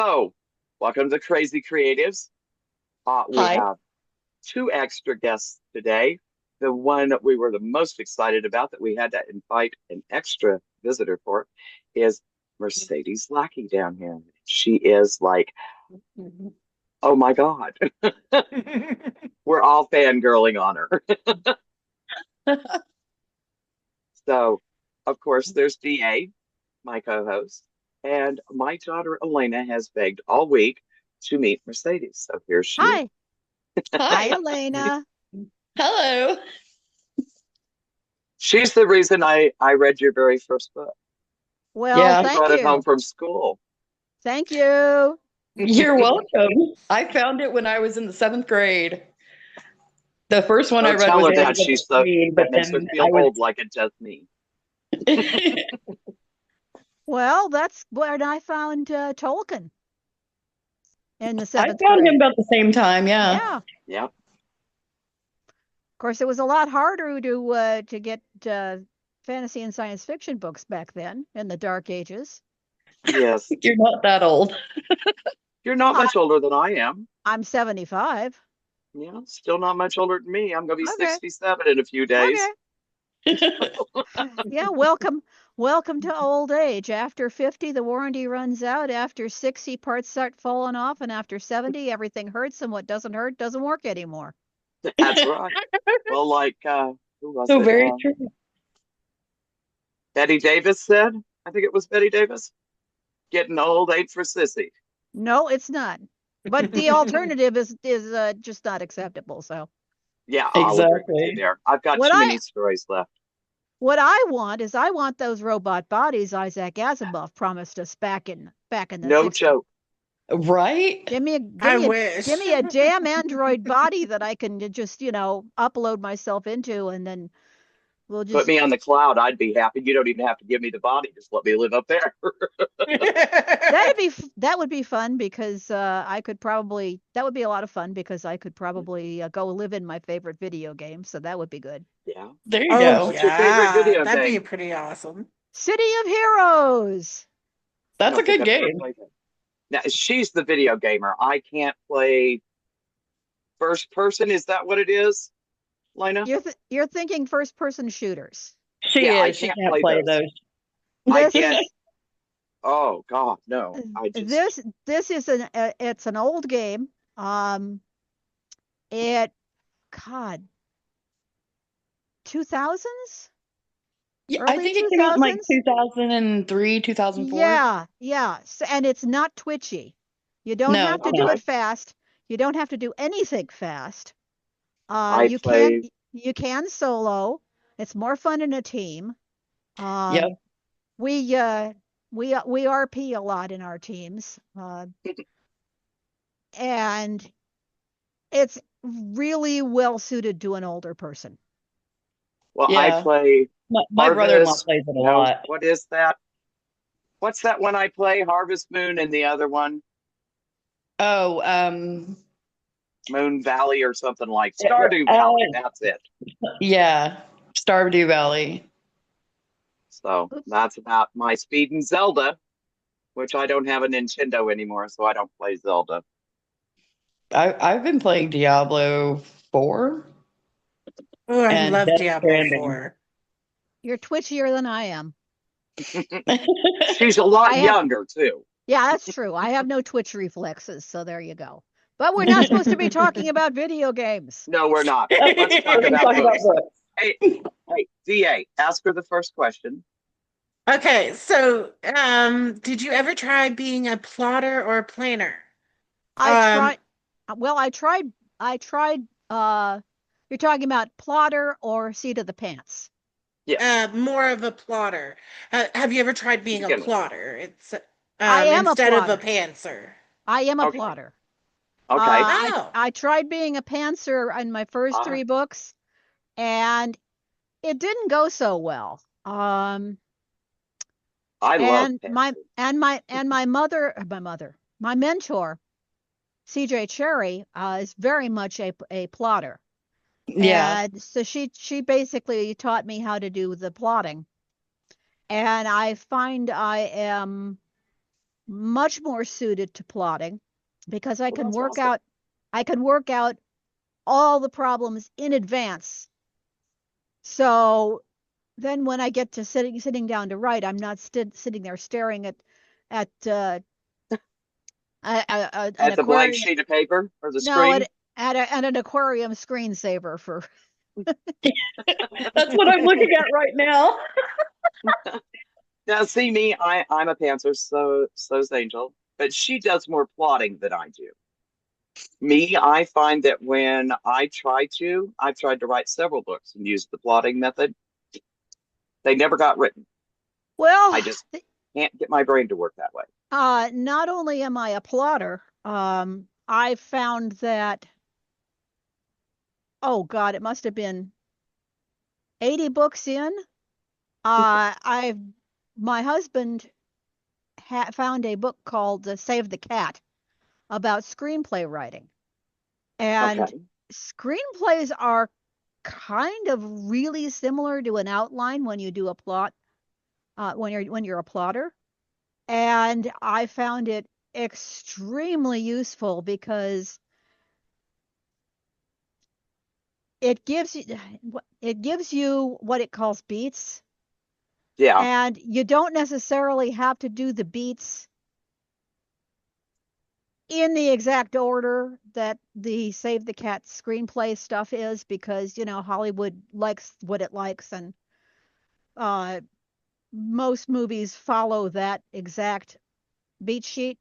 So, welcome to Crazy Creatives. We Hi. have two extra guests today. The one that we were the most excited about that we had to invite an extra visitor for is Mercedes Lackey down here. She is like, oh my God, we're all fangirling on her. So, of course, there's DA, my co host, and my daughter Elena has begged all week to meet Mercedes. So here she is. Hi. Hi, Hi. Elena. Hello. She's the reason I read your very first book. Well, Yeah, You thank brought it home you. from school. Thank you. you're welcome. I found it when I was in the seventh grade. The first one I Don't read tell was her that. Animal She's so Queen, but that makes her then I feel was old like it does me. Well, that's when I found Tolkien in the I seventh found him grade. about the same time, yeah. Yeah. Of Yeah. course, it was a lot harder to get fantasy and science fiction books back then in the Dark Ages. Yes. You're not that old. You're not I, much older than I am. I'm 75. Yeah. Still not much older than me. I'm gonna be Okay. 67 in a few days. Okay. Yeah, welcome to old age. After 50, the warranty runs out. After 60, parts start falling off, and after 70, everything hurts, and what doesn't hurt doesn't work anymore. That's right. Well, like who was So it? very true. Betty Davis said. I think it was Betty Davis. Getting old ain't for sissy. No, it's not. But the alternative is just not acceptable. So Yeah, I'll agree with you Exactly. there. I've got what too I many stories left. what I want is I want those robot bodies Isaac Asimov promised us back in the No 60s. joke. Right? Give me a I give me a give wish. me a damn android body that I can just, upload myself into, and then we'll Put just me on the cloud, I'd be happy. You don't even have to give me the body. Just let me live up there. that would be fun because that would be a lot of fun because I could probably go live in my favorite video game, so that would be good. Yeah. There you Oh go. What's your favorite yeah, video that'd be game? pretty awesome. City of Heroes. I That's a don't think good I've ever game. played that. Now, she's the video gamer. I can't play first person. Is that what it is, Lena? You're thinking first person shooters. Yeah, She I is. She can't can't play play those. those. I This get, is oh God, no. I just, this is it's an old game. It God 2000s, Yeah, I early think it came out in like 2000s. 2003, 2004. Yeah. So, and it's not twitchy. You don't No, have it's to do not. it okay. fast. You don't have to do anything fast. I You can play, you can solo. It's more fun in a team. Yep. Um, we we RP a lot in our teams, and it's really well suited to an older person. well, I Yeah. play My brother-in-law Harvest. plays it a No, lot. what is that? What's that one I play? Harvest Moon and the other one, Oh, Moon Valley or something like uh, Stardew Valley. uh, That's it. yeah, Stardew Valley. So Oops. that's about my speed in Zelda, which I don't have a Nintendo anymore, so I don't play Zelda. I've been playing Diablo 4 Oh, I and love Death Diablo Stranding. 4. You're twitchier than I am. She's a lot I have younger too. Yeah, that's true. I have no twitch reflexes, so there you go. But we're not supposed to be talking about video games. No, we're not. Let's talk We're going to about talk about books. books. Hey, hey, DA, ask her the first question. Okay, so did you ever try being a plotter or a planner? I Um, tried well, I tried you're talking about plotter or seat of the pants. Yes, more of a plotter. Have you ever tried being a begin with. plotter? It's I am a instead of a plotter. pantser. I am a Okay, plotter. okay. Oh, I tried being a pantser in my first Uh, three books, and it didn't go so well. I love And my Patsy. and my and my mentor, CJ Cherry, is very much a plotter. Yeah. And so she basically taught me how to do the plotting. And I find I am much more suited to plotting because I Well, can that's work awesome. out all the problems in advance. So then when I get to sitting down to write, I'm not sitting there staring at an At the blank aquarium. sheet of paper or the No, screen. at an aquarium screensaver for. That's what I'm looking at right now. Now, see me, I'm a pantser, so's Angel, but she does more plotting than I do. Me, I find that when I've tried to write several books and used the plotting method. They never got written. Well, I just can't get my brain to work that way. not only am I a plotter, I found that, oh God, it must have been 80 books in. I've my husband found a book called Save the Cat about screenplay writing. And Okay. screenplays are kind of really similar to an outline when you do a plot, when you're a plotter. And I found it extremely useful because it gives you what it calls beats, Yeah. and you don't necessarily have to do the beats in the exact order that the Save the Cat screenplay stuff is, because Hollywood likes what it likes, and uh, most movies follow that exact beat sheet.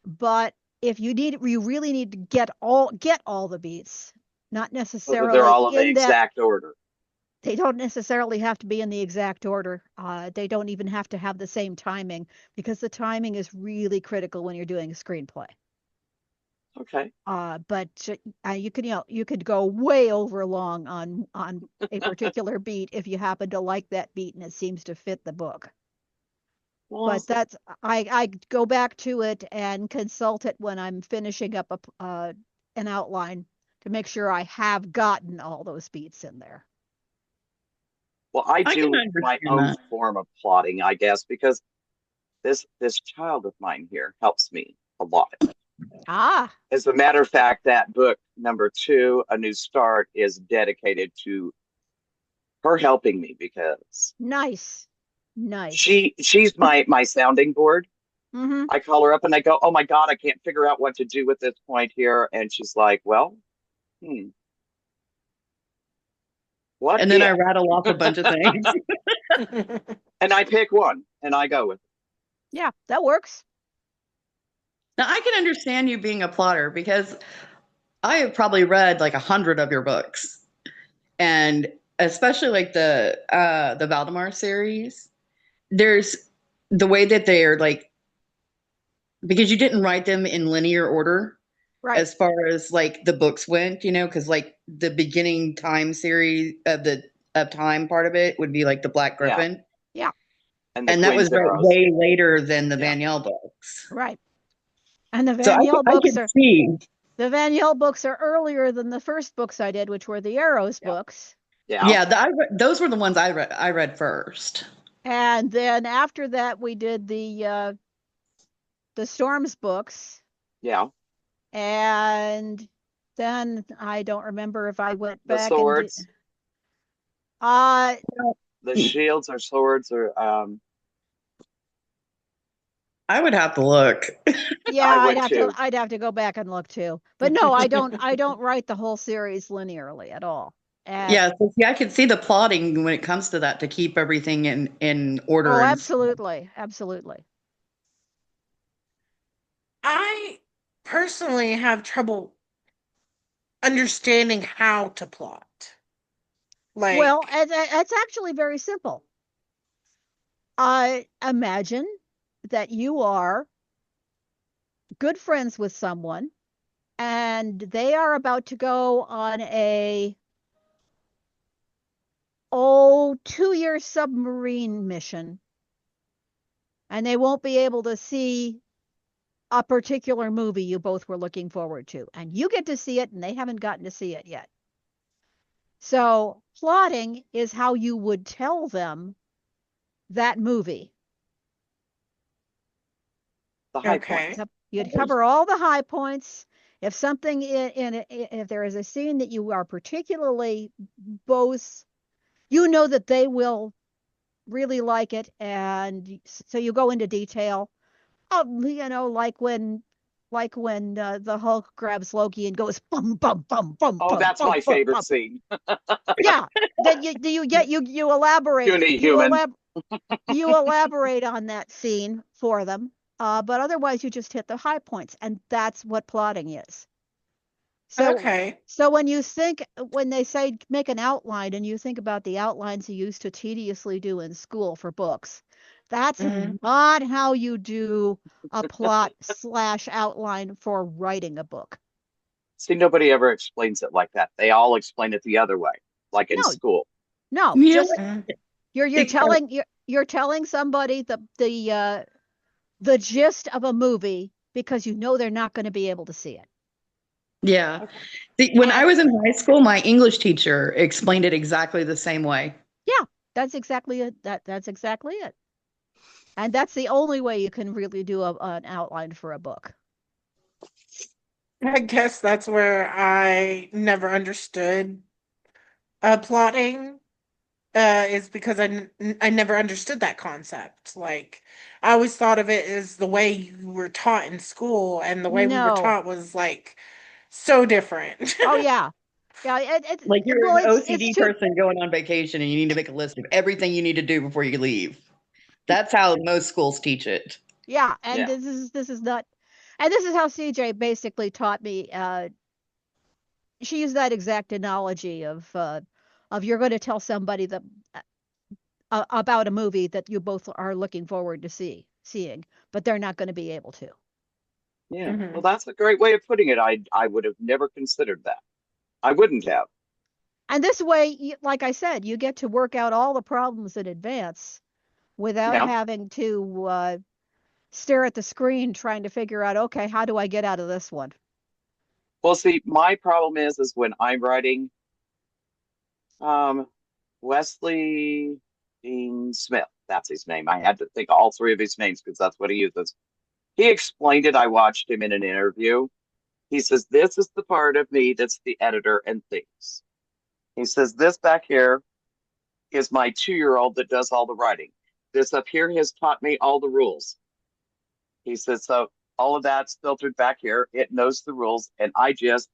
But if you really need to get all the beats, not Whether they're necessarily all in the in that. exact order. They don't necessarily have to be in the exact order. They don't even have to have the same timing, because the timing is really critical when you're doing a screenplay. Okay. But you could go way over long on a particular beat if you happen to like that beat and it seems to fit the book. But Awesome. I go back to it and consult it when I'm finishing up an outline to make sure I have gotten all those beats in there. Well, I I can do my understand own that. form of plotting, I guess, because this child of mine here helps me a lot. Ah, As a matter of fact, that book number 2, A New Start, is dedicated to her helping me because nice, nice. she's my sounding board. Mm-hmm. I call her up and I go, "Oh my God, I can't figure out what to do with this point here." And she's like, "Well, hmm, what And then I if?" rattle off a bunch of things. And I pick one and I go with it. Yeah, that works. Now I can understand you being a plotter because I have probably read like 100 of your books, and especially like the Valdemar series. There's the way that they're like, because you didn't write them in linear order Right. as far as like the books went, because like the beginning time series of time part of it would be like the Black Yeah. Griffin, Yeah. And the and that Queen's was Arrows. way later than the Yeah. Vanielle books. Right. And So I could see. the Vanielle books are earlier than the first books I did, which were the Arrows Yeah. books. Yeah. Yeah, those were the ones I read first. And then after that we did the Storms books. Yeah. And then I don't remember if I went The back and did, swords, uh the shields or swords or I would have to look. yeah, I would too. I'd have to go back and look too. But no, I don't write the whole series linearly at all. And Yeah, so see, I can see the plotting when it comes to that to keep everything in order oh, and absolutely. Absolutely. I personally have trouble understanding how to plot. Well, Like, it's actually very simple. I imagine that you are good friends with someone and they are about to go on a 2-year submarine mission, and they won't be able to see a particular movie you both were looking forward to, and you get to see it and they haven't gotten to see it yet. So plotting is how you would tell them that movie. The high Okay. points. You'd cover all the high points. If something if there is a scene that you are particularly both, you know that they will really like it, and so you go into detail. Like when the Hulk grabs Loki and goes bum bum bum bum Oh, bum that's bum my bum favorite bum. scene. Yeah, then you elaborate Puny human. You elaborate on that scene for them. But otherwise you just hit the high points, and that's what plotting is. So Okay. so when they say make an outline and you think about the outlines you used to tediously do in school for books, that's Mhm. not how you do a plot slash outline for writing a book. See, nobody ever explains it like that. They all explain it the other way, like in No, school. no, Yeah, just Mhm. you're telling somebody the gist of a movie because you know they're not going to be able to see it. yeah. Okay. See, when I And was in high school, my English teacher explained it exactly the same way. yeah, that's exactly it. That's exactly it. And that's the only way you can really do an outline for a book. I guess that's where I never understood plotting. Is because I never understood that concept. Like, I always thought of it as the way you were taught in school, and the way we were No. taught was like so different. Oh yeah. Yeah, Like you're well an it's OCD too person going on vacation and you need to make a list of everything you need to do before you leave. That's how most schools teach it. yeah, and Yeah. this is not and this is how CJ basically taught me she used that exact analogy of you're going to tell somebody that about a movie that you both are looking forward to seeing, but they're not going to be able to. Yeah. Well, Mhm. that's a great way of putting it. I would have never considered that. I wouldn't have. And this way, like I said, you get to work out all the problems in advance without Yeah. having to stare at the screen trying to figure out, okay, how do I get out of this one? Well, see, my problem is when I'm writing, um, Wesley Dean Smith. That's his name. I had to think of all three of his names because that's what he uses. He explained it. I watched him in an interview. He says, "This is the part of me that's the editor and thinks." He says, "This back here is my 2 year old that does all the writing. This up here has taught me all the rules." He says, "So all of that's filtered back here. It knows the rules, and I just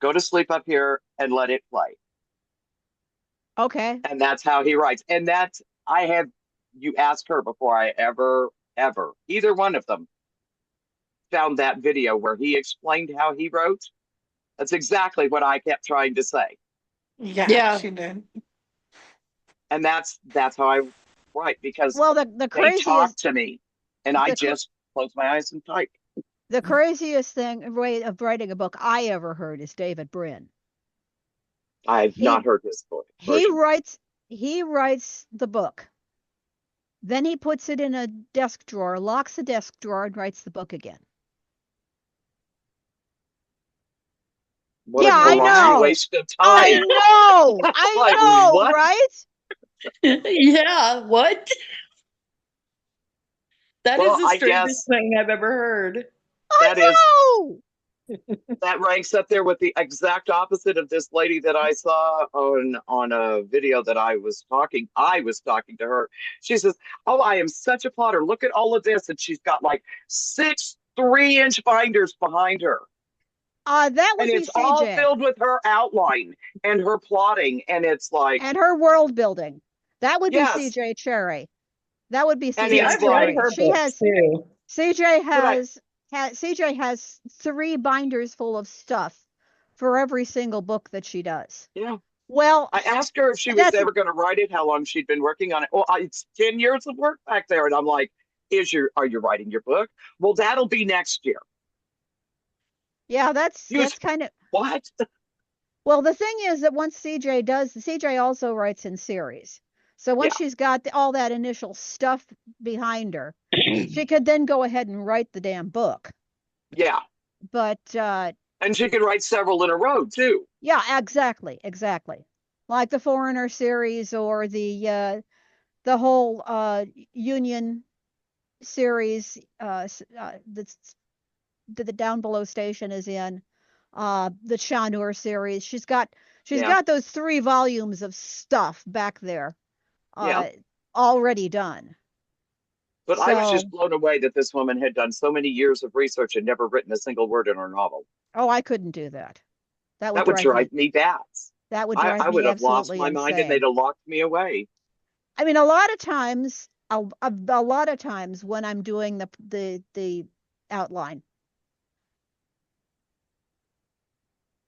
go to sleep up here and let it play." Okay. And that's how he writes. And that's, I have, you ask her before I ever, either one of them found that video where he explained how he wrote. That's exactly what I kept trying to say. Yeah, Yeah. she did. And that's how I write because Well, the they talk craziest to me and I the just close my eyes and type. the craziest thing way of writing a book I ever heard is David Brin. I've He not heard his he version. writes he writes the book. Then he puts it in a desk drawer, locks the desk drawer, and writes the book again. What Yeah, a I colossal know. waste of I time. know. I Like, know, what? right? Yeah, what? That is Well, the I strangest guess thing I've ever heard. I that is know. that ranks up there with the exact opposite of this lady that I saw on a video that I was talking to her. She says, "Oh, I am such a plotter. Look at all of this." And she's got like 6 3-inch binders behind her. That And would be it's all CJ filled with her outline and her plotting. And it's like, and her world building. That would be yes. CJ Cherry. That would be And See, CJ it's I've read like, Cherry. her She books has too. CJ but CJ has 3 binders full of stuff for every single book that she does. yeah. Well, I asked her if she was that's ever going to write it, how long she'd been working on it. Well, it's 10 years of work back there. And I'm like, are you writing your book? Well, that'll be next year. yeah, You that's kind of what? well, the thing is that once CJ also writes in series. So once Yeah, she's got all that initial stuff behind her, she could then go ahead and write the damn book. yeah. But And she can write several in a row too. yeah, exactly. Like the Foreigner series or the whole Union series that's that the Down Below Station is in, the Chanur series. She's got Yeah. those 3 volumes of stuff back there Yeah. already done. But I was just So, blown away that this woman had done so many years of research and never written a single word in her novel. oh, I couldn't do that. That would That would drive drive me me bats. that would drive I me would have lost absolutely my mind and they'd insane. have locked me away. I mean, a lot of times, a lot of times when I'm doing the outline,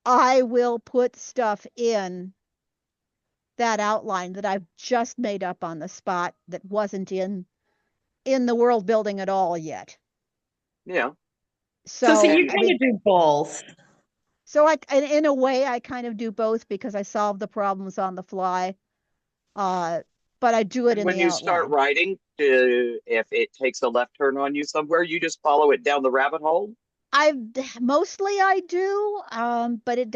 I will put stuff in that outline that I've just made up on the spot that wasn't in the world building at all yet. Yeah. So see, So, you I kind mean, of do both. so in a way, I kind of do both because I solve the problems on the fly. Uh, but I do it And in when the you start outline. writing, if it takes a left turn on you somewhere, you just follow it down the rabbit hole. I mostly I do, but it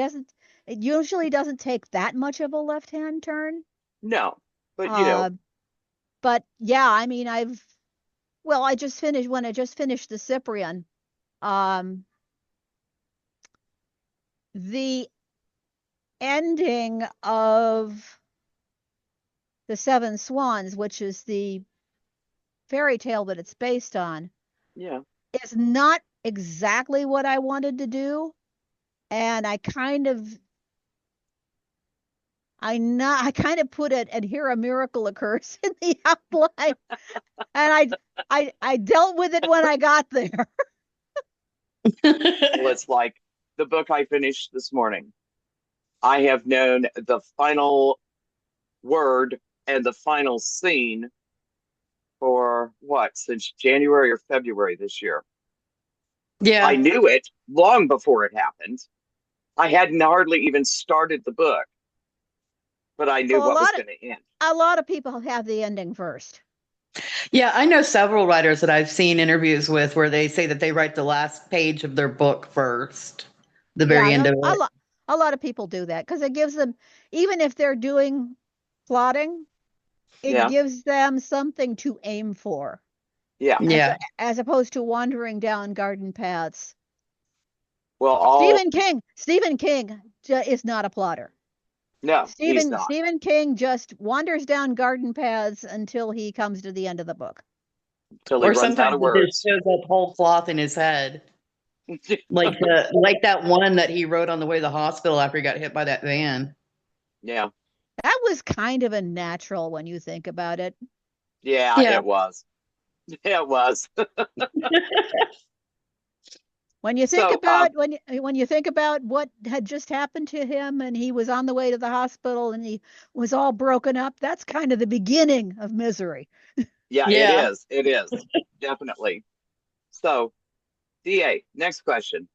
usually doesn't take that much of a left-hand turn. No, but Uh, but yeah, I mean, well, when I just finished the Cyprian, um, the ending of the Seven Swans, which is the fairy tale that it's based on, yeah, is not exactly what I wanted to do, and I kind of put it, and here a miracle occurs in the outline, and I dealt with it when I got there. well, it's like the book I finished this morning. I have known the final word and the final scene for what, since January or February this year. I Yeah. knew it long before it happened. I hadn't hardly even started the book, but I knew Well, what was going to end. a lot of people have the ending first. Yeah, I know several writers that I've seen interviews with where they say that they write the last page of their book first, the very Yeah, end of it. a lot of people do that because it gives them, even if they're doing plotting, it Yeah, gives them something to aim for, yeah. Yeah. as opposed to wandering down garden paths. Well, all Stephen King is not a plotter. no, he's not. Stephen King just wanders down garden paths until he comes to the end of the book. Till he Or runs out sometimes of it just words. shows up whole cloth in his head. Like that one that he wrote on the way to the hospital after he got hit by that van. Yeah, That was kind of a natural when you think about it. yeah, Yeah. it was. It was. When you think So, about when you think about what had just happened to him and he was on the way to the hospital and he was all broken up, that's kind of the beginning of misery. yeah, it Yeah. is. It is definitely. So, DA, next question.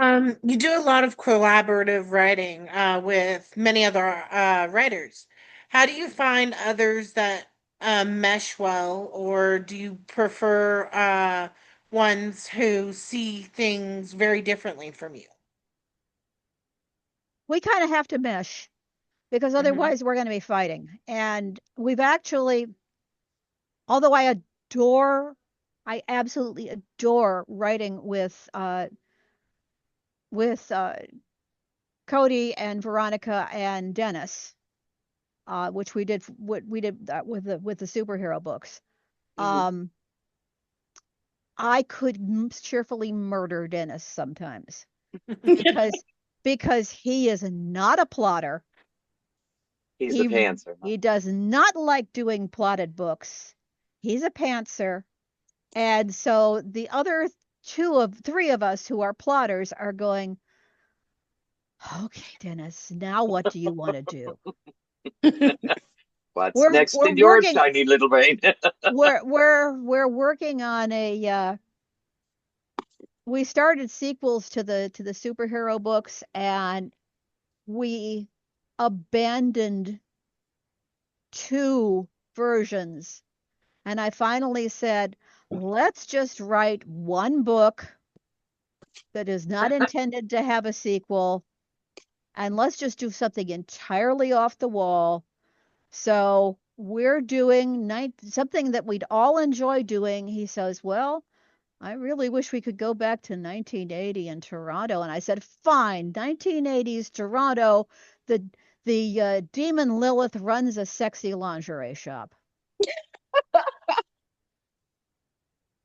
You do a lot of collaborative writing with many other writers. How do you find others that mesh well, or do you prefer ones who see things very differently from you? We kind of have to mesh because Hmm. otherwise we're going to be fighting. And we've actually, although I absolutely adore writing with Cody and Veronica and Dennis, which we did with the superhero books. Hmm. Um, I could cheerfully murder Dennis sometimes because he is not a plotter. He's a He pantser. Huh? he does not like doing plotted books. He's a pantser, and so the other three of us who are plotters are going, okay, Dennis, now what do you want to do? What's We're next we're in your working shiny little brain? we're working on we started sequels to the superhero books, and we abandoned 2 versions, and I finally said, let's just write 1 book that is not intended to have a sequel, and let's just do something entirely off the wall. So we're doing something that we'd all enjoy doing. He says, well, I really wish we could go back to 1980 in Toronto. And I said, fine, 1980s Toronto. The demon Lilith runs a sexy lingerie shop.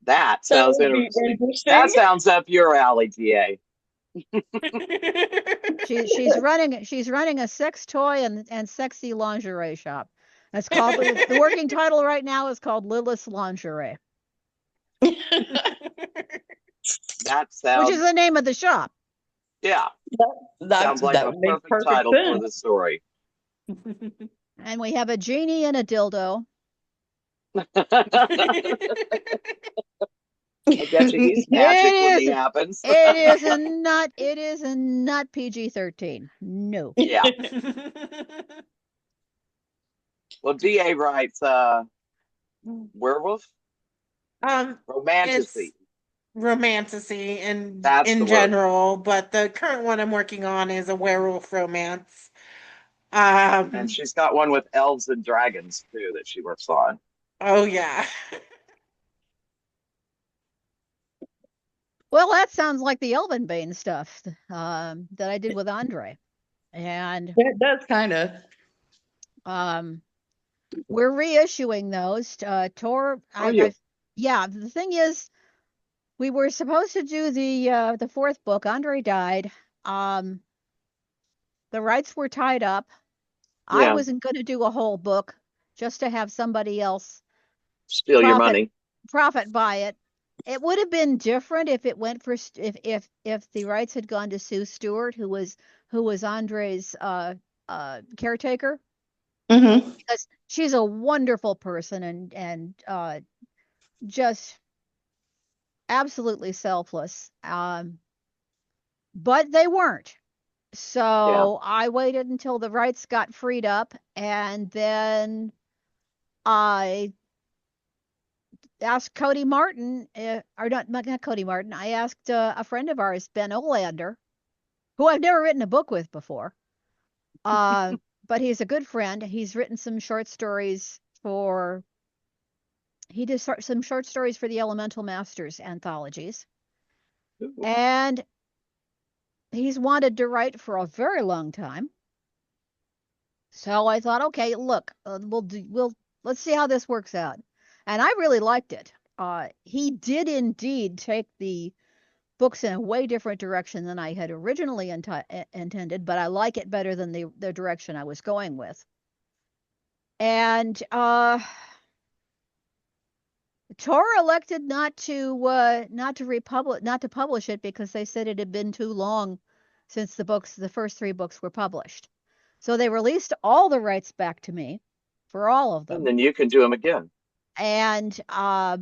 That That sounds would be interesting. interesting. That sounds up your alley, DA. She's running a sex toy and sexy lingerie shop. That's called the working title right now is called Lilith's Lingerie, That which is sounds, the name of the shop. yeah, That sounds like a would make perfect perfect title for sense. the story. And we have a genie and a dildo. I bet you he's magic when he happens. It is not PG-13. No. Yeah. Well, DA writes werewolf It's romantasy. romantasy in That's the word. general, but the current one I'm working on is a werewolf romance. And she's got one with elves and dragons too that she works on. Oh yeah. Well, that sounds like the Elvenbane stuff that I did with Andre. And It does kind of. we're reissuing those. Yeah, the thing is, we were supposed to do the fourth book. Andre died. The rights were tied up. I Yeah. wasn't going to do a whole book just to have somebody else Steal your money. profit by it. It would have been different if it went for if the rights had gone to Sue Stewart, who was Andre's caretaker, because she's a wonderful person and just absolutely selfless. But they weren't. So I waited until the rights got freed up, and then I asked Cody Martin, or not Cody Martin. I asked a friend of ours, Ben Olander, who I've never written a book with before. But he's a good friend. He's written some short stories for. He did some short stories for the Elemental Masters anthologies, and he's wanted to write for a very long time. So I thought, okay, look, let's see how this works out. And I really liked it. He did indeed take the books in a way different direction than I had originally intended, but I like it better than the direction I was going with. And Tor elected not to publish it because they said it had been too long since the first 3 books were published. So they released all the rights back to me for all of them. And then you can do them again. And I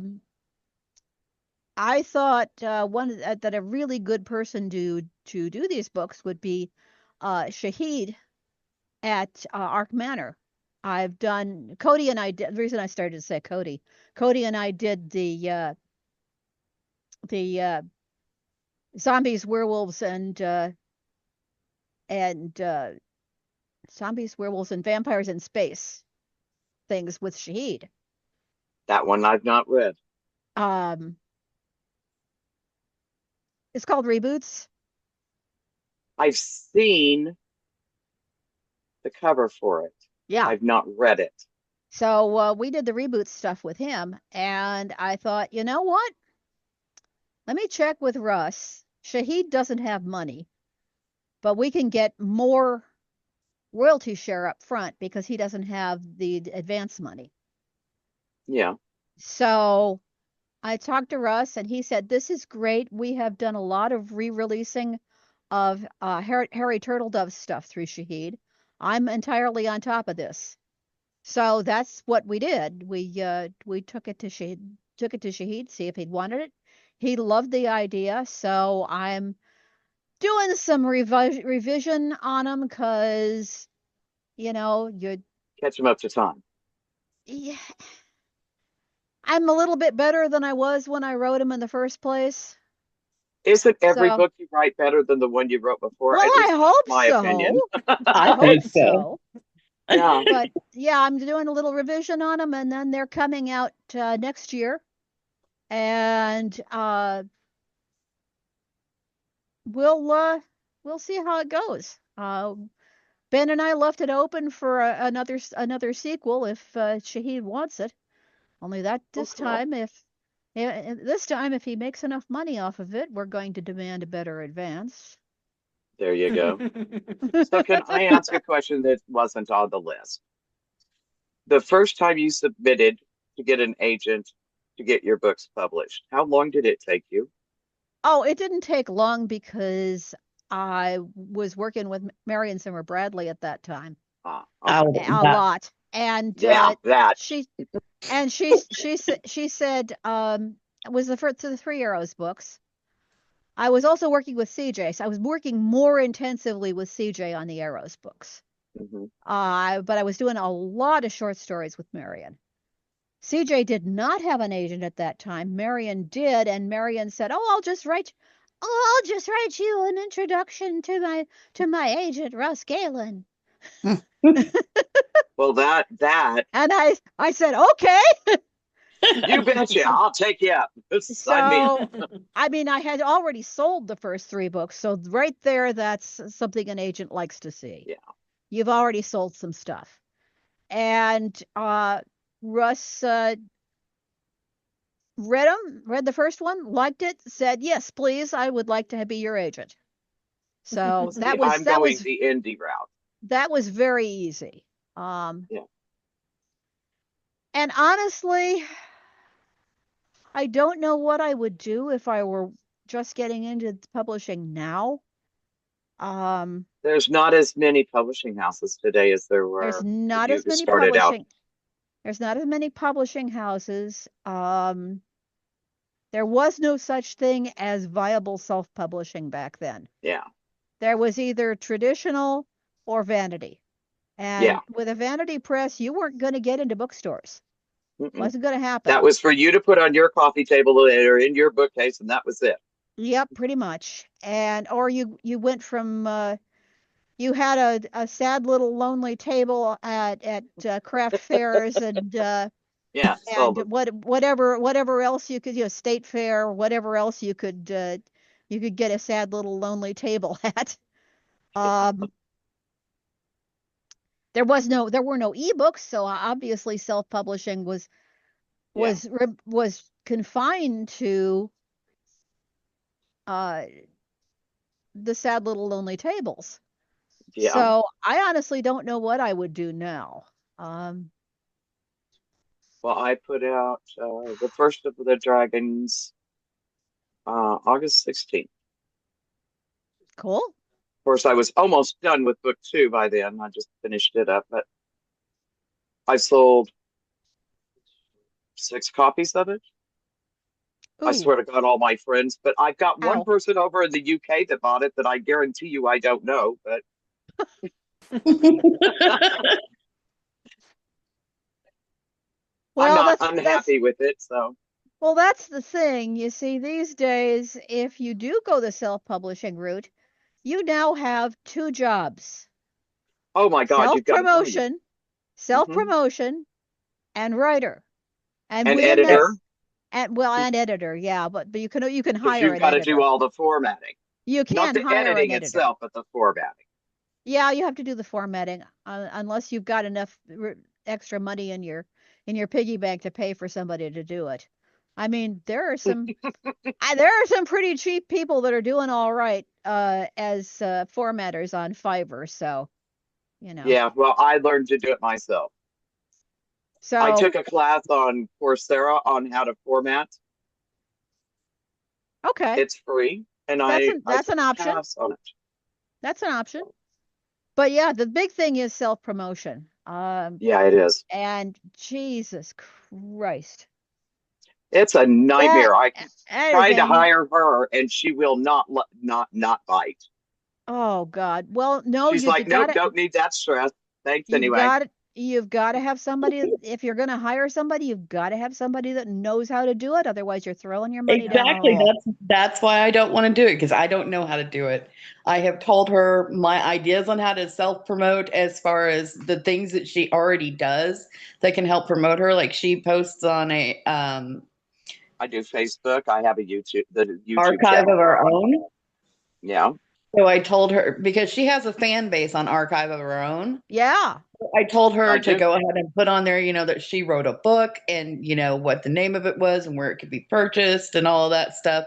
thought that a really good person to do these books would be Shahid at Arc Manor. I've done Cody and I did. The reason I started to say Cody and I did the zombies, werewolves, and zombies, werewolves, and vampires in space things with Shahid. That one I've not read. It's called Reboots. I've seen the cover for it. Yeah. I've not read it. So we did the reboot stuff with him, and I thought, you know what? Let me check with Russ. Shahid doesn't have money, but we can get more royalty share up front because he doesn't have the advance money. Yeah. So I talked to Russ, and he said, this is great. We have done a lot of re-releasing of Harry Turtledove stuff through Shahid. I'm entirely on top of this. So that's what we did. We took it to Shahid, see if he'd wanted it. He loved the idea, so I'm doing some revision on him because, you catch him up to time. Yeah, I'm a little bit better than I was when I wrote him in the first place. Isn't every book you write better than the one you wrote before? Well, I hope my so. opinion. I hope so. Yeah. But yeah, I'm doing a little revision on them, and then they're coming out next year, and we'll see how it goes. Ben and I left it open for another sequel if Shahid wants it. Only that this cool. time, if he makes enough money off of it, we're going to demand a better advance. There you go. So can I ask a question that wasn't on the list? The first time you submitted to get an agent to get your books published, how long did it take you? Oh, it didn't take long because I was working with Marion Zimmer Bradley at that time Okay. a lot, and Yeah, that. she said it was the Three Arrows books. I was also working with CJ, so I was working more intensively with CJ on the Arrows books. Mm-hmm. But I was doing a lot of short stories with Marion. CJ did not have an agent at that time. Marion did, and Marion said, I'll just write you an introduction to my agent, Russ Galen." Well, that And I said, "Okay." you betcha, I'll take you up. Sign me up. So, I mean, I had already sold the first 3 books, so right there, that's something an agent likes to see. Yeah. You've already sold some stuff. And Russ read the first one, liked it, said, "Yes, please, I would like to be your agent." So See, I'm going the indie route. That was very easy. Yeah. And honestly, I don't know what I would do if I were just getting into publishing now. There's not as many publishing houses today as there were There's when not you as many started out. publishing. There's not as many publishing houses. There was no such thing as viable self-publishing back then. Yeah. There was either traditional or vanity. And Yeah. with a vanity press, you weren't going to get into bookstores. Wasn't going to happen. That was for you to put on your coffee table or in your bookcase, and that was it. Yep, pretty much. And or you went from you had a sad little lonely table at craft fairs and Yeah. and whatever else you could, state fair, whatever else you could get a sad little lonely table at. There were no ebooks, so obviously self-publishing was confined to the sad little lonely tables. Yeah. So I honestly don't know what I would do now. Well, I put out the first of the Dragons August 16th. Cool. Of course, I was almost done with book 2 by then. I just finished it up, but I sold 6 copies of it. Ooh. I swear to God, all my friends. But I've got one Ow. person over in the UK that bought it that I guarantee you I don't know. But Well, I'm not that's unhappy with it. So well, that's the thing. You see, these days, if you do go the self-publishing route, you now have 2 jobs: oh my God, you've got to tell me. self-promotion, and writer, and An within that, editor, and editor, yeah. But you can because hire you've an got to editor. do all the formatting, You not can the hire an editing editor. itself, but the formatting. Yeah, you have to do the formatting unless you've got enough extra money in your piggy bank to pay for somebody to do it. I mean, there are some pretty cheap people that are doing all right as formatters on Fiverr. So, Yeah, well, I learned to do it myself. So I took a class on Coursera on how to format. Okay, It's free, and that's an option. on it. That's an option. But yeah, the big thing is self-promotion. Yeah, it is. And Jesus Christ, It's a nightmare. I tried to anything. hire her, and she will not bite. Oh God. Well, no, She's like, nope, don't need that stress. Thanks you've anyway. got it. you've got to have somebody, if you're going to hire somebody, you've got to have somebody that knows how to do it. Otherwise, you're throwing your money down a Exactly. hole. That's why I don't want to do it, because I don't know how to do it. I have told her my ideas on how to self-promote as far as the things that she already does that can help promote her. Like she posts on a I do Facebook. I have the YouTube archive channel of for our her. own. Yeah. So I told her, because she has a fan base on archive of her own. Yeah. I told her I to do. go ahead and put on there, that she wrote a book and, what the name of it was and where it could be purchased and all of that stuff,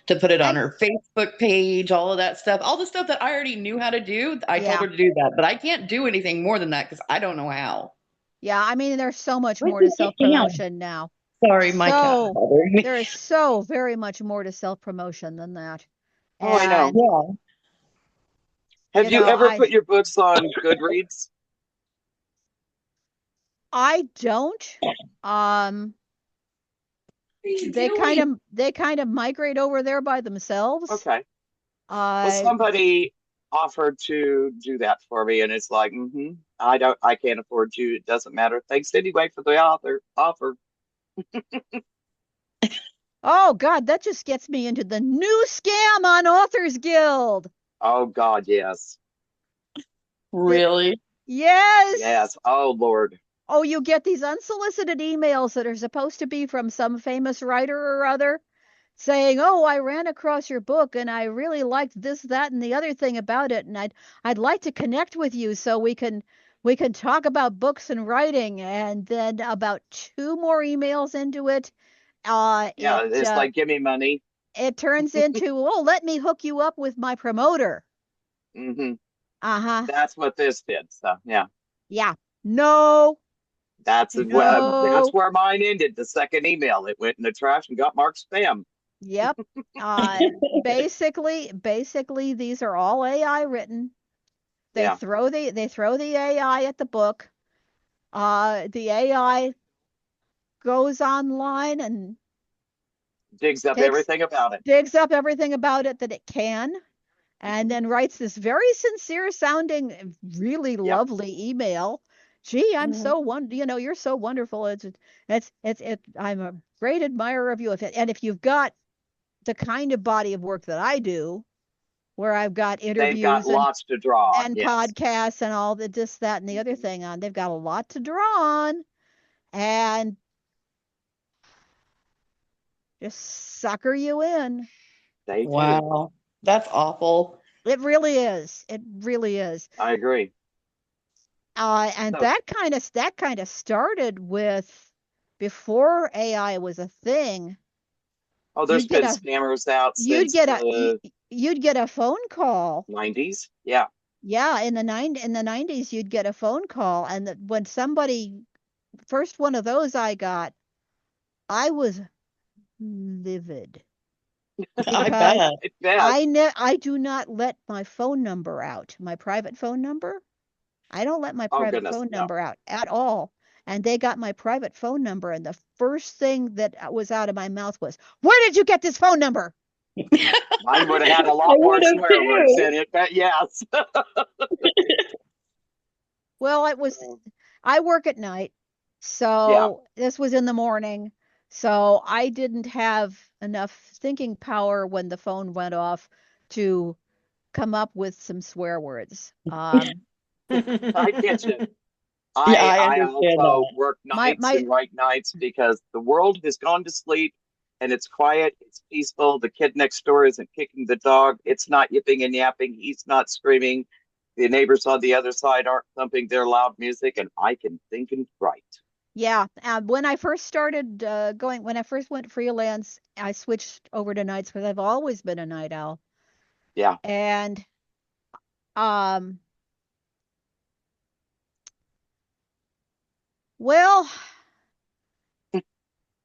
to put it on And her Facebook page, all of that stuff, all the stuff that I already knew how to do. I told yeah. her to do that, but I can't do anything more than that because I don't know how. Yeah. I mean, there's so much Where's more to the damn? self-promotion now. Sorry, my cat So bothering me. there is so very much more to self-promotion than that. Oh, I know. And, Yeah. Have you ever I put your books on Goodreads? don't. Um, What are you they doing? kind of migrate over there by themselves. Okay. Well, Uh, somebody offered to do that for me, and it's like, I can't afford to. It doesn't matter. Thanks anyway for the offer. oh God, that just gets me into the new scam on Authors Guild. Oh God, yes. That Really? yes. Yes. Oh Lord. Oh, you get these unsolicited emails that are supposed to be from some famous writer or other saying, "Oh, I ran across your book and I really liked this, that, and the other thing about it, and I'd like to connect with you so we can talk about books and writing." And then about two more emails into it, uh, Yeah, it it's uh, like give me money. it turns into, "Oh, let me hook you up with my promoter." hmm Uh-huh. That's what this did. So yeah, Yeah. No. that's No. where mine ended. The second email, it went in the trash and got marked spam. Yep. Basically, these are all AI written. Yeah, They throw the AI at the book. The AI goes online and digs up takes everything about it. digs up everything about it that it can, and hmm then writes this very sincere sounding, really Yep, lovely email. Gee, I'm Mhm. so you're so wonderful. I'm a great admirer of you. If you've got the kind of body of work that I do, where I've got they've got interviews lots to draw on. and Yes. podcasts and all the this, that, and the other hmm thing on. They've got a lot to draw on and just sucker you in. They do. Wow. That's awful. It really is. It really is. I agree. And So, that kind of started with before AI was a thing. oh, there's You'd get been a scammers out you'd since get a the you'd get a phone call. 90s. Yeah, Yeah, in the 90s you'd get a phone call, and when somebody first one of those I got, I was livid I because bet. I bet. I do not let my phone number out, my private phone number. I don't let my Oh private goodness, phone no. number out at all. And they got my private phone number, and the first thing that was out of my mouth was, "Where did you get this phone number?" Mine would have had a I lot more would have swear words too. in it, but yes. Well, I work at night, Yeah, so this was in the morning. So I didn't have enough thinking power when the phone went off to come up with some swear words. I get you. Yeah, I I I understand also that. work My nights my and write nights because the world has gone to sleep and it's quiet, it's peaceful. The kid next door isn't kicking the dog, it's not yipping and yapping, he's not screaming. The neighbors on the other side aren't thumping their loud music, and I can think and write. Yeah, when I first started when I first went freelance, I switched over to nights because I've always been a night owl. Yeah. And um, well,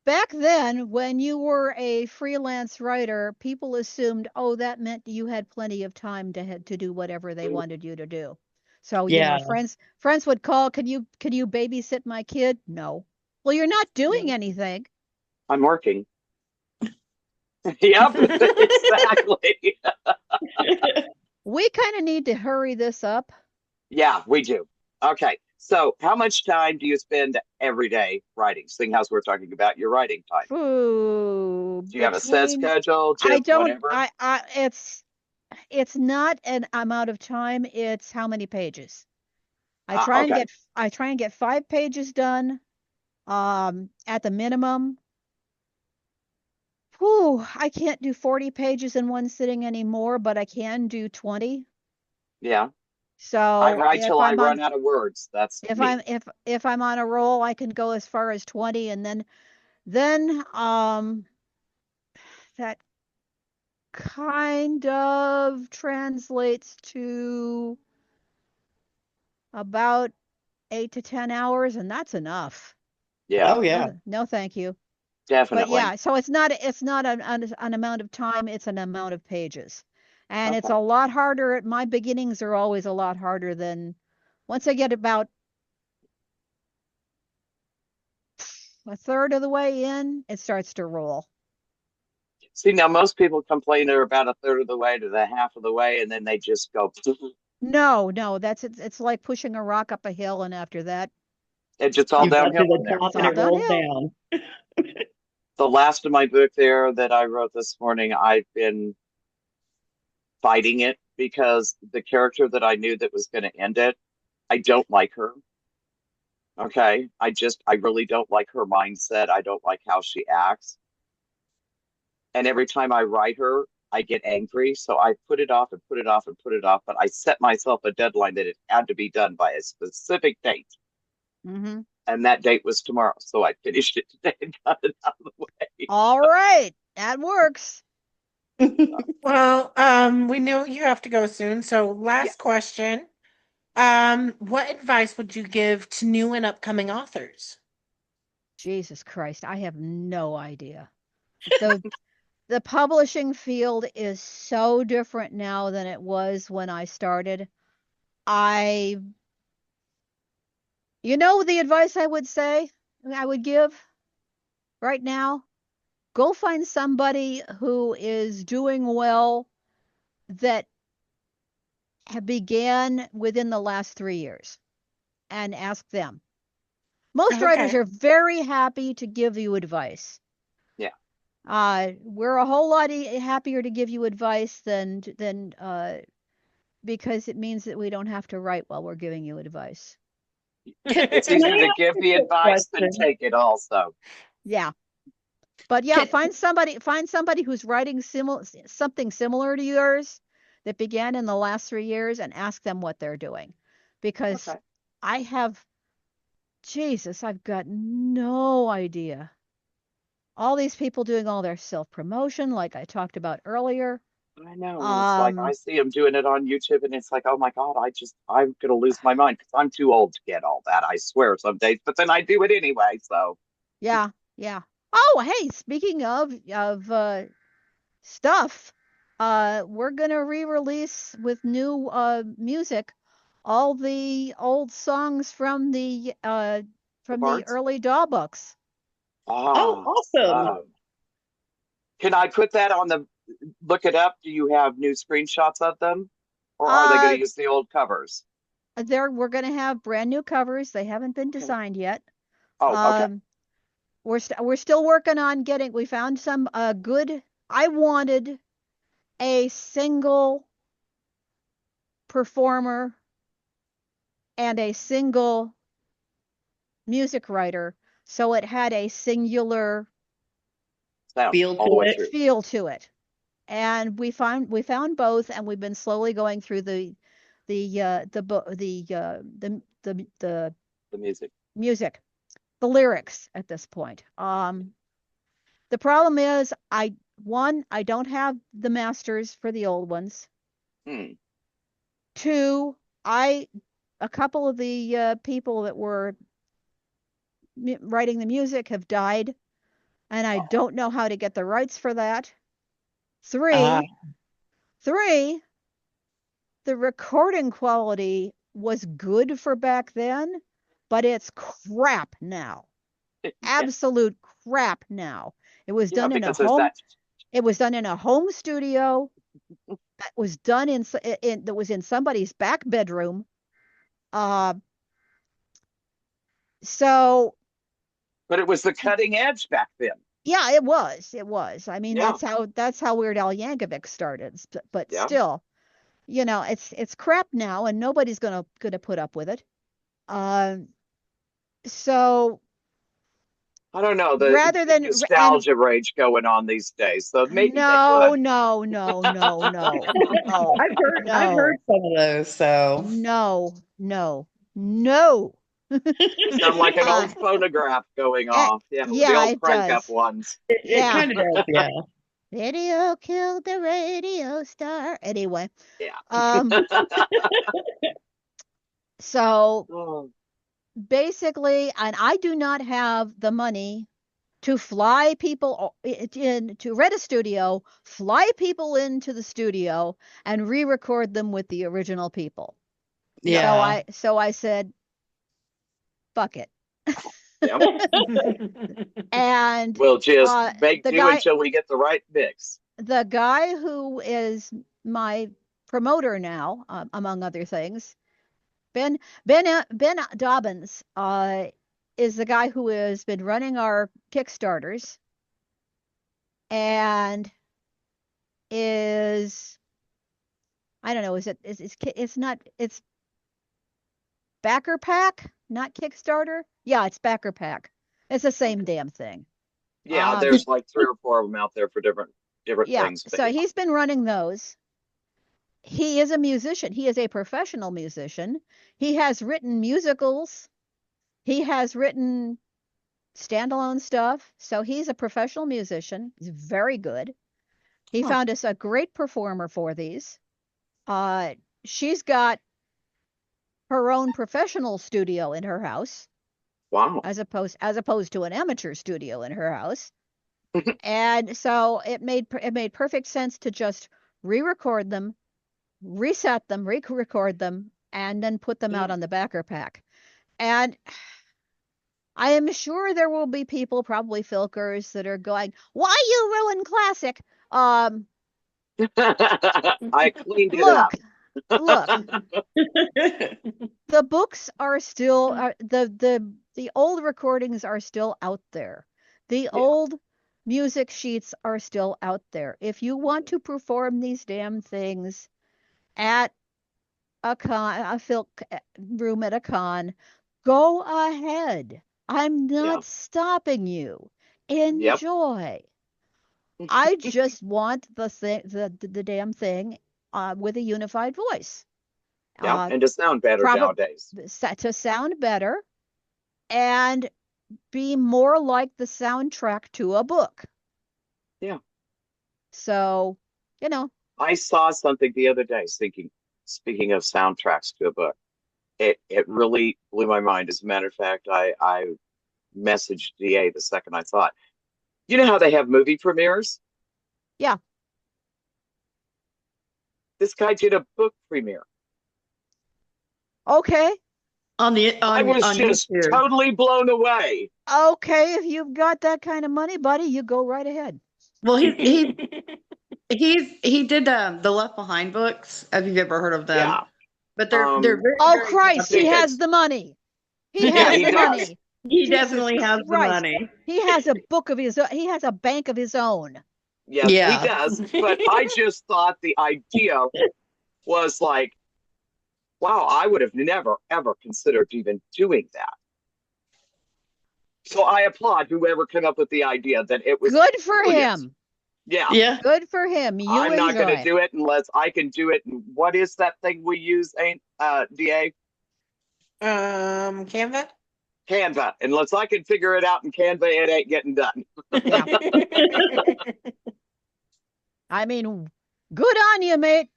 back then, when you were a freelance writer, people assumed, oh, that meant you had plenty of time to do whatever they wanted you to do. So, Yeah. friends would call, can you babysit my kid? No. Well, you're not doing No, anything. I'm working. Yep, exactly. We kind of need to hurry this up. Yeah, we do. Okay. So, how much time do you spend every day writing? Seeing as we're talking about your writing time, Ooh, do you have a set between schedule? I Just don't whenever? it's not an amount of time, it's how many pages. I try and Okay. get 5 pages done at the minimum. Whew, I can't do 40 pages in one sitting anymore, but I can do 20. Yeah. I So write if till I I'm run on out of words. That's if me. I'm if I'm on a roll, I can go as far as 20, and then that kind of translates to about 8 to 10 hours, and that's enough. Yeah, Oh yeah. No, no, thank you. But definitely. yeah, so it's not an amount of time, it's an amount of pages. And it's Okay. a lot harder. My beginnings are always a lot harder than once I get about a third of the way in, it starts to roll. See, now most people complain they're about a third of the way to the half of the way, and then they just go, No, no, it's like pushing a rock up a hill, and after that, it's just all You got downhill to from the there. top it's and all it rolls downhill. down. The last of my book there that I wrote this morning, I've been fighting it because the character that I knew that was going to end it, I don't like her. Okay. I really don't like her mindset. I don't like how she acts. And every time I write her, I get angry. So I put it off and put it off and put it off. But I set myself a deadline that it had to be done by a specific date. Hmm. And that date was tomorrow. So I finished it today and got it out of the way. All right, that works. Well, we know you have to go soon, so last Yes. question. What advice would you give to new and upcoming authors? Jesus Christ, I have no idea. The the publishing field is so different now than it was when I started. I You know the advice I would give right now? Go find somebody who is doing well that have began within the last 3 years and ask them. Most writers Okay. are very happy to give you advice. Yeah. We're a whole lot happier to give you advice than because it means that we don't have to write while we're giving you advice. It's Can I easier to ask give a the quick advice than question? take it also. Yeah. But yeah, Can, find somebody who's writing something similar to yours that began in the last 3 years and ask them what they're doing. Because Okay. I have Jesus, I've got no idea. All these people doing all their self-promotion, like I talked about earlier. I know. And it's like I Um, see them doing it on YouTube, and it's like, oh my God, I'm going to lose my mind because I'm too old to get all that. I swear some days, but then I do it anyway. So, yeah, yeah. Oh, hey, speaking of stuff, we're gonna re-release with new music all the old songs the from the parts. early doll books. oh, Ah, awesome. oh. Can I put that on the look it up? Do you have new screenshots of them? Or are they going Uh, to use the old covers? we're gonna have brand new covers. They haven't been Okay. designed yet. Oh, okay. Um, we're still working on getting. We found some good. I wanted a single performer and a single music writer, so it had a singular Sound Feel all the to way it. through. feel to it. And we found both, and we've been slowly going through the The music. music, the lyrics at this point. The problem is I don't have the masters for the old ones. Hmm. Two, I a couple of the people that were writing the music have died, and I Oh, don't know how to get the rights for that. Ah, Three, three, the recording quality was good for back then, but it's crap now. yeah. Absolute crap now. It was Yeah, done in a because there's home. that. It was done in a home studio that was done in that was in somebody's back bedroom. Uh, So But it was the cutting edge back then. yeah, it was. It was. I mean, Yeah. that's how Weird Al Yankovic started. But Yeah. still, it's crap now, and nobody's gonna put up with it. Um, so I don't know the rather than and nostalgia rage going on these days. So maybe they no, could. no, no, no, no, no, I've heard no, some of those, so no, no, no. Sound like an Uh, old phonograph going eh, off. Yeah, the yeah, old it crank up does. ones. it Yeah. kind of does, yeah. Video killed the radio star. Anyway, Yeah. so Oh, basically, and I do not have the money to fly people in to rent a studio, fly people into the studio, and re-record them with the original people. Yeah. So I said, fuck it. yep. And We'll just make the do guy until we get the right mix. who is my promoter now, among other things, Ben Dobbins, is the guy who has been running our Kickstarters and is, I don't know, it's not, it's Backer Pack, not Kickstarter. Yeah, it's Backer Pack. It's the same damn thing. Yeah, there's like 3 or 4 of them out there for different Yeah, things. But so yeah. he's been running those. He is a musician. He is a professional musician. He has written musicals. He has written standalone stuff. So he's a professional musician. He's very good. He found us a great performer for these. She's got her own professional studio in her house, Wow. as opposed to an amateur studio in her house. And so it made perfect sense to just re-record them, reset them, re-record them, and then put them out on the Backer Pack. And I am sure there will be people, probably Filkers, that are going, "Why you ruin classic?" I cleaned it Look, up. look. The books are still the old recordings are still out there. The Yeah. old music sheets are still out there. If you want to perform these damn things at a Filk room at a con, go ahead. I'm not Yeah. stopping you. Yep. Enjoy. I just want the damn thing with a unified voice. Yeah. And to sound better Probably nowadays. to sound better and be more like the soundtrack to a book. Yeah. So, I saw something the other day speaking of soundtracks to a book. It really blew my mind. As a matter of fact, I messaged DA the second I saw it. You know how they have movie premieres? yeah. This guy did a book premiere. Okay. I was on just YouTube. totally blown away. Okay, if you've got that kind of money, buddy, you go right ahead. Well, he did the Left Behind books. Have you ever heard of them? Yeah. But they're very, Oh very Christ, he has the money. He has he the does. money. He Jesus definitely has the Christ. money. He has a book of his he has a bank of his own. Yes, Yeah. he does. But I just thought the idea was like, wow, I would have never, ever considered even doing that. So I applaud whoever came up with the idea that it was Good for brilliant. him. Yeah. Yeah. Good for him. You I'm not going to enjoy. do it unless I can do it. And what is that thing we use, DA? Canva? Canva. Unless I can figure it out in Canva, it ain't getting done. I mean, good on you, mate.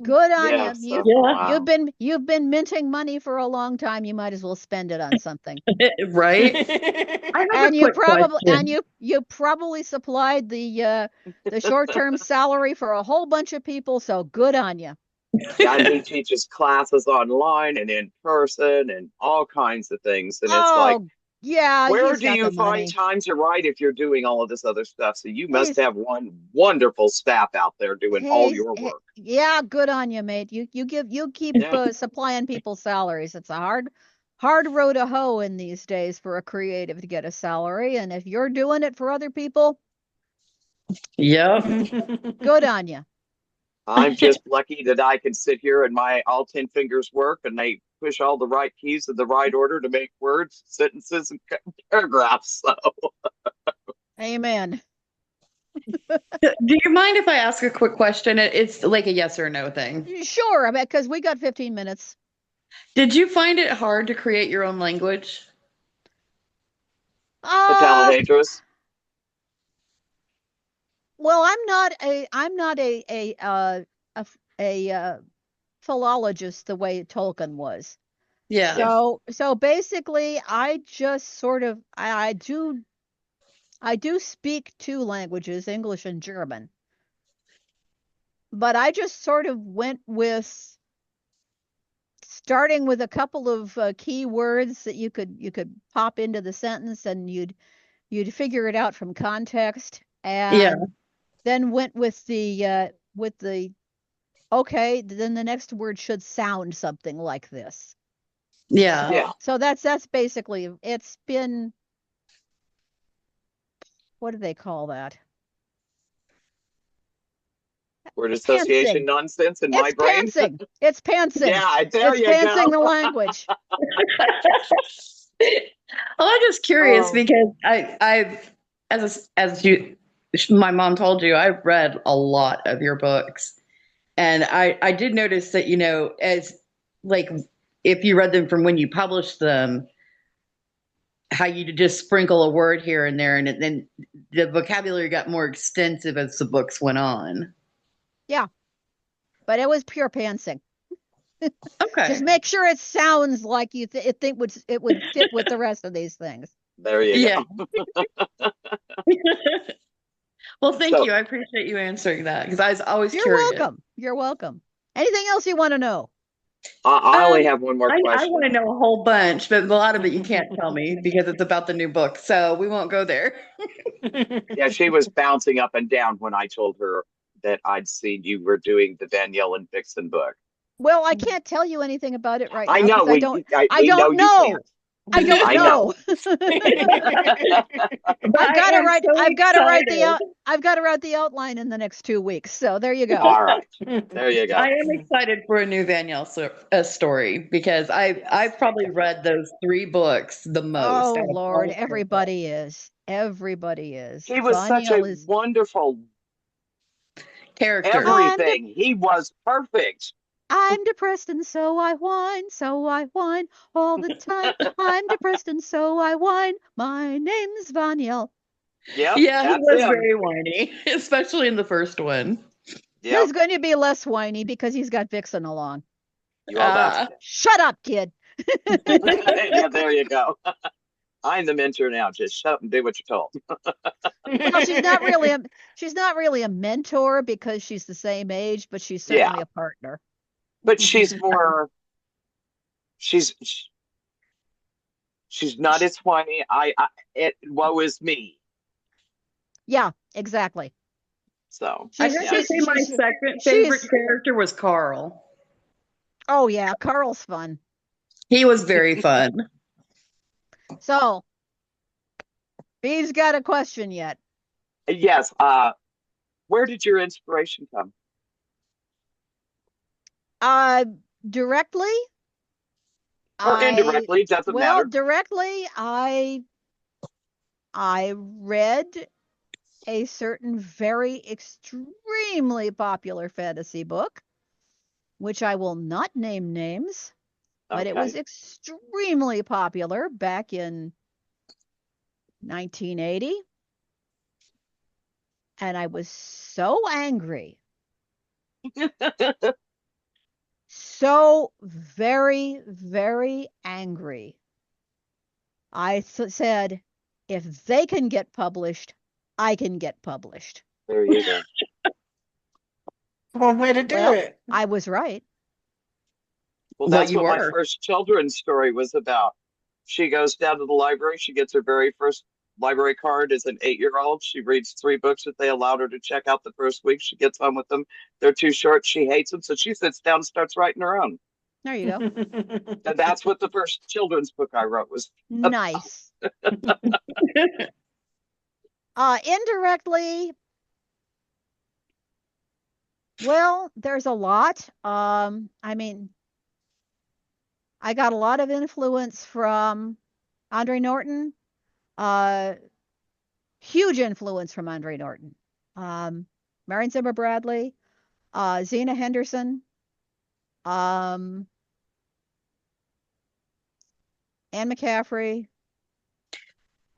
Good on Yeah, you. so, wow. You've been minting money for a long time. You might as well spend it on something. Right? I have And a you quick probably question. you probably supplied the short-term salary for a whole bunch of people, so good on you. Yeah, and he teaches classes online and in person and all kinds of things. And it's like, Oh, yeah, where he's do got you the find money. time to write if you're doing all of this other stuff? So you must He's- have one wonderful staff out there doing all your work. Yeah, good on you, mate. You keep Yeah. supplying people salaries. It's a hard hard row to hoe in these days for a creative to get a salary. And if you're doing it for other people, Yep. good on you. I'm just lucky that I can sit here and my all 10 fingers work and they push all the right keys in the right order to make words, sentences, and paragraphs. So, Amen. Do you mind if I ask a quick question? It's like a yes or no thing. Sure, I mean, because we got 15 minutes. Did you find it hard to create your own language? Italianators. Well, I'm not a philologist the way Tolkien was. Yeah. So basically, I just sort of I do speak two languages, English and German. But I just sort of went with starting with a couple of key words that you could pop into the sentence, and you'd figure it out from context, Yeah. and then went with the okay, then the next word should sound something like this. Yeah. Yeah. So that's basically, it's been, what do they call that? Word association Pantsing. nonsense in my It's brain. pantsing. It's pantsing. Yeah, there It's you pantsing go. the language. Well, I'm just curious Oh. because as you, my mom told you, I read a lot of your books, and I did notice that, as like if you read them from when you published them, how you just sprinkle a word here and there, and then the vocabulary got more extensive as the books went on. Yeah, but it was pure pantsing. Okay. Just make sure it sounds like you think it would fit with the rest of these things. There you Yeah. go. Well, thank So- you. I appreciate you answering that because I was always You're curious. welcome. You're welcome. Anything else you want to know? I only have one more I question. want to know a whole bunch, but a lot of it you can't tell me because it's about the new book. So we won't go there. Yeah, she was bouncing up and down when I told her that I'd seen you were doing the Danielle and Vixen book. Well, I can't tell you anything about it right now. I know. 'cause I don't know. You can't. I don't I know. I've got to write the outline in the next 2 weeks. So there you go. All right. There you go. I am excited for a new Danielle story because I've probably read those 3 books the most. Oh out of Lord, all of everybody is. Everybody is. He was such a Vaniel is wonderful character. everything. He was perfect. I'm depressed and so I whine all the time. I'm depressed and so I whine. My name's Vaniel. Yep, Yeah, he that's was him. very whiny, especially in the first one. Yep. He's going to be less whiny because he's got Vixen along. Well, that's Shut up, kid. yeah, there you go. I'm the mentor now. Just shut up and do what you're told. Well, she's not really a mentor because she's the same age, but she's certainly a partner. But she's more. She's not as whiny. Woe is me. Yeah, exactly. So I have to say my second favorite character was Carl. Oh yeah, Carl's fun. He was very fun. So, Bee's got a question yet? Yes. Where did your inspiration come? Directly or indirectly? It doesn't matter. Well, directly, I read a certain very extremely popular fantasy book, which I will not name names, but it was extremely popular back in 1980. And I was so angry. So very, very angry. I said, if they can get published, I can get published. There you go. One way to do it. I was right. Well, that's what my first children's story was about. She goes down to the library. She gets her very first library card as an 8-year-old. She reads 3 books that they allowed her to check out the first week. She gets home with them. They're too short. She hates them. So she sits down and starts writing her own. There you go. And that's what the first children's book I wrote was. Nice. Indirectly, well, there's a lot. I mean, I got a lot of influence from Andre Norton. Uh, Huge influence from Andre Norton. Marion Zimmer Bradley, Zena Henderson, Anne McCaffrey.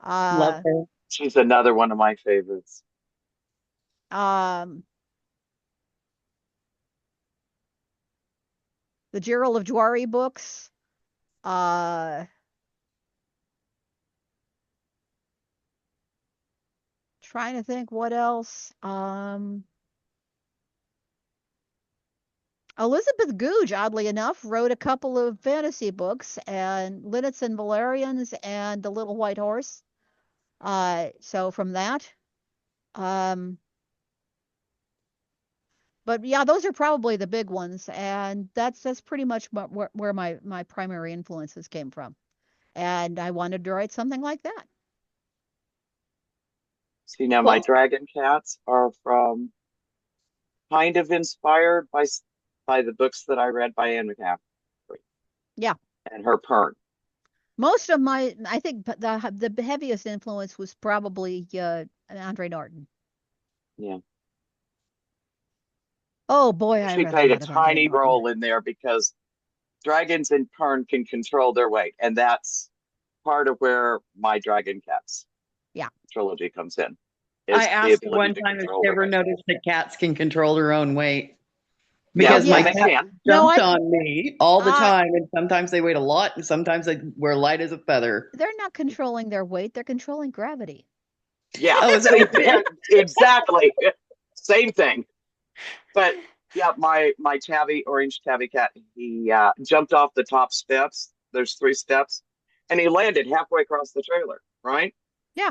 Love her. She's another one of my favorites. The Gerald of Dwari books. Trying to think what else. Elizabeth Googe, oddly enough, wrote a couple of fantasy books, and Linnets and Valerians and The Little White Horse. So from that. But yeah, those are probably the big ones, and that's pretty much where my primary influences came from. And I wanted to write something like that. See, now my dragon cats are from kind of inspired by the books that I read by Anne McCaffrey. Yeah. And her Pern. Most of I think the heaviest influence was probably Andre Norton. Yeah. Oh boy, she played a tiny role in there because dragons in Pern can control their weight, and that's part of where my Dragon Cats trilogy comes in. I asked one time if she ever noticed that cats can control their own weight. Because my cat jumped on me all the time, and sometimes they weigh a lot, and sometimes they were light as a feather. They're not controlling their weight; they're controlling gravity. Yeah, exactly. Same thing. But yeah, my orange tabby cat, he jumped off the top steps. There's 3 steps, and he landed halfway across the trailer. Right? Yeah.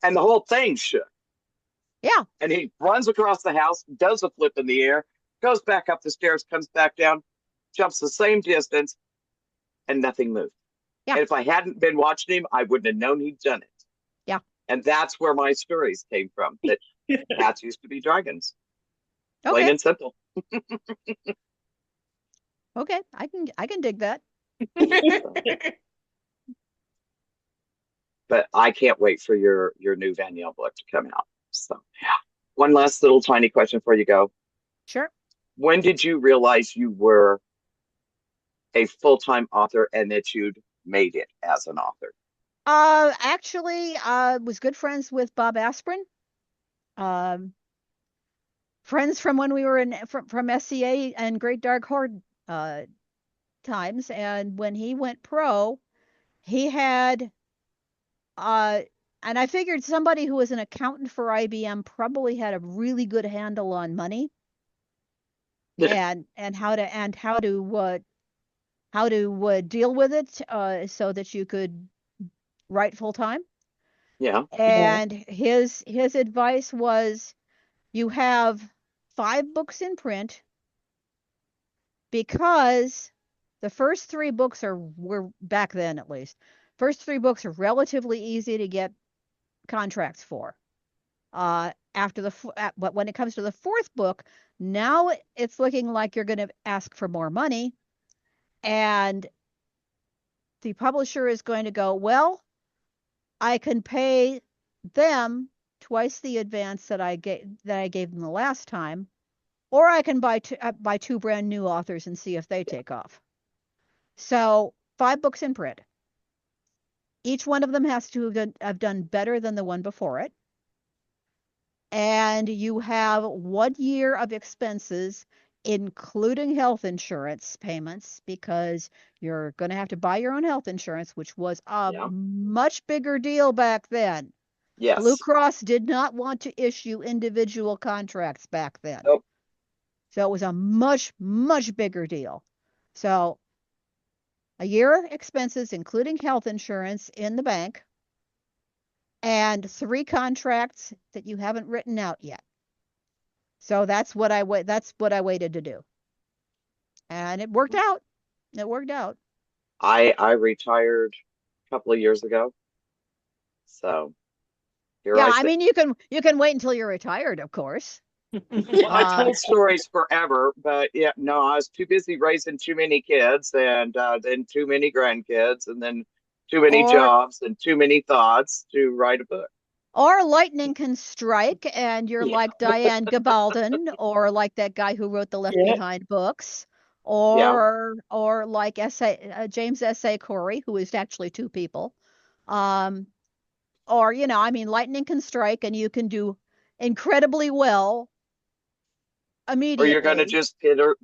And the whole thing shook. Yeah. And he runs across the house, does a flip in the air, goes back up the stairs, comes back down, jumps the same distance, and nothing moved. Yeah. And if I hadn't been watching him, I wouldn't have known he'd done it. Yeah. And that's where my stories came from, that cats used to be dragons. Okay. Plain and simple. Okay, I can dig that. But I can't wait for your new Vaniel book to come out. So yeah. One last little tiny question before you go. Sure. When did you realize you were a full-time author and that you'd made it as an author? Actually, I was good friends with Bob Aspirin. Friends from when we were from SCA and Great Dark Horde times, and when he went pro, he had and I figured somebody who was an accountant for IBM probably had a really good handle on money. and how to deal with it so that you could write full time. Yeah. And his advice was, you have 5 books in print, because the first 3 books were back then, at least, first 3 books are relatively easy to get contracts for. But when it comes to the 4th book, now it's looking like you're going to ask for more money, and the publisher is going to go, well, I can pay them twice the advance that I gave them the last time, or I can buy 2 brand new authors and see if they take off. So 5 books in print. Each one of them has to have done better than the one before it. And you have 1 year of expenses, including health insurance payments, because you're going to have to buy your own health insurance, which was a much bigger deal back then. Yes. Blue Cross did not want to issue individual contracts back then. Nope. So it was a much, much bigger deal. So a year expenses, including health insurance in the bank, and 3 contracts that you haven't written out yet. So that's what I waited to do. And it worked out. It worked out. I retired a couple of years ago, so here Yeah, I I sit. mean you can wait until you're retired, of course. Well, I Uh, told stories forever, but yeah, no, I was too busy raising too many kids, and then too many grandkids, and then too many or jobs and too many thoughts to write a book. or lightning can strike and you're Yeah, like Diane Gabaldon or like that guy who wrote the Left Yeah. Behind books yeah. or like James S.A. Corey, who is actually two people. Um, or I mean lightning can strike and you can do incredibly well Or you're gonna immediately. just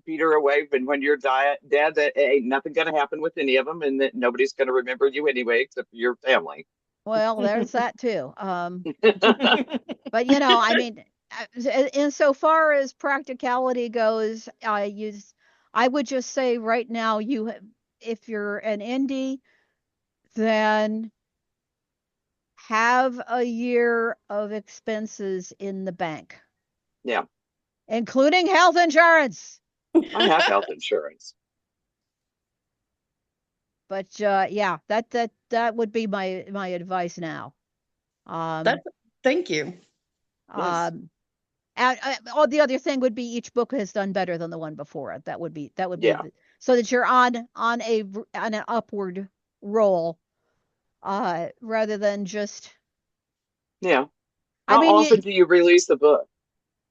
peter away, and when you're dead, that ain't nothing gonna happen with any of them, and that nobody's gonna remember you anyway, except for your family. Well, there's that too. But I mean, insofar as practicality goes, I would just say right now, if you're an indie, then have a year of expenses in the bank, Yeah, including health insurance. I have health insurance. But yeah, that would be my advice now. Um, That's thank you. Yes. um, the other thing would be each book has done better than the one before it. That would be Yeah. so that you're on an upward roll, rather than just. Yeah. I How mean, often do you release a book?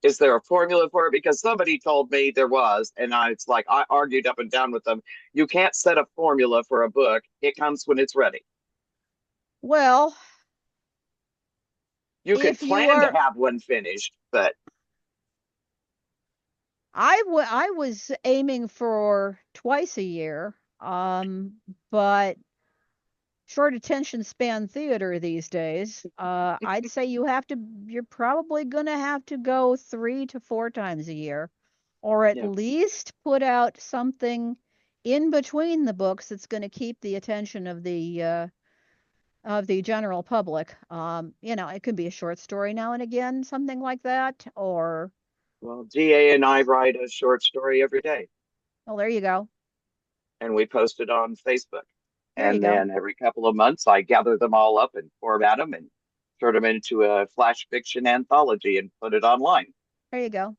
Is there a formula for it? Because somebody told me there was, and it's like I argued up and down with them. You can't set a formula for a book. It comes when it's ready. well, You could if you plan to are, have one finished, but I was aiming for twice a year, but short attention span theater these days, I'd say you're probably gonna have to go 3 to 4 times a year, or at yeah. least put out something in between the books that's going to keep the attention of the general public. It could be a short story now and again, something like that, or Well, GA and I write a short story every day, well, there you go. and we post it on Facebook. There you And go. then every couple of months, I gather them all up and format them and turn them into a flash fiction anthology and put it online. There you go.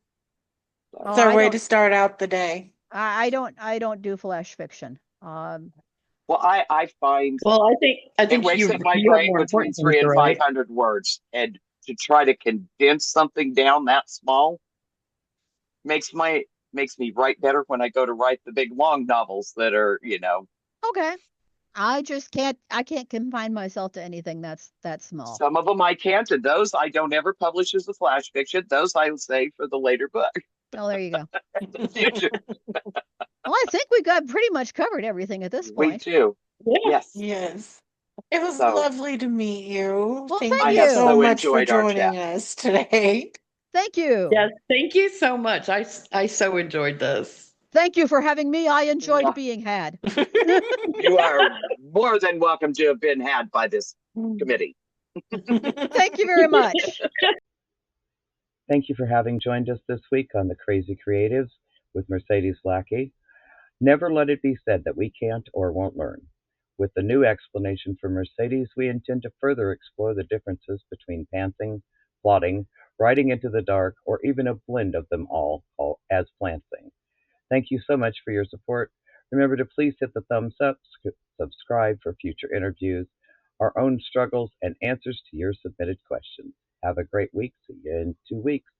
So, Oh, It's our way to start out the day. I don't do flash fiction. well, I find Well, I it think wakes you up my you have brain more between important things three to and five write. hundred words, and to try to condense something down that small makes my makes me write better when I go to write the big long novels that are, Okay. I can't confine myself to anything that's that small. some of them I can't, and those I don't ever publish as a flash fiction. Those I will save for the later book Well, there you go. in the future. Well, I think we got pretty much covered everything at this We point. too. Yeah. Yes. Yes. It was So lovely to meet you. Well, Thank thank I you have so you. so much for enjoyed our chat. joining us today. Thank you. Yes. Thank you so much. I so enjoyed this. Thank you for having me. I enjoyed Well, being had. you are more than welcome to have been had by this committee. Thank you very much. Thank you for having joined us this week on The Crazy Creatives with Mercedes Lackey. Never let it be said that we can't or won't learn. With the new explanation from Mercedes, we intend to further explore the differences between pantsing, plotting, writing into the dark, or even a blend of them all as plantsing. Thank you so much for your support. Remember to please hit the thumbs up, subscribe for future interviews, our own struggles, and answers to your submitted questions. Have a great week. See you in 2 weeks.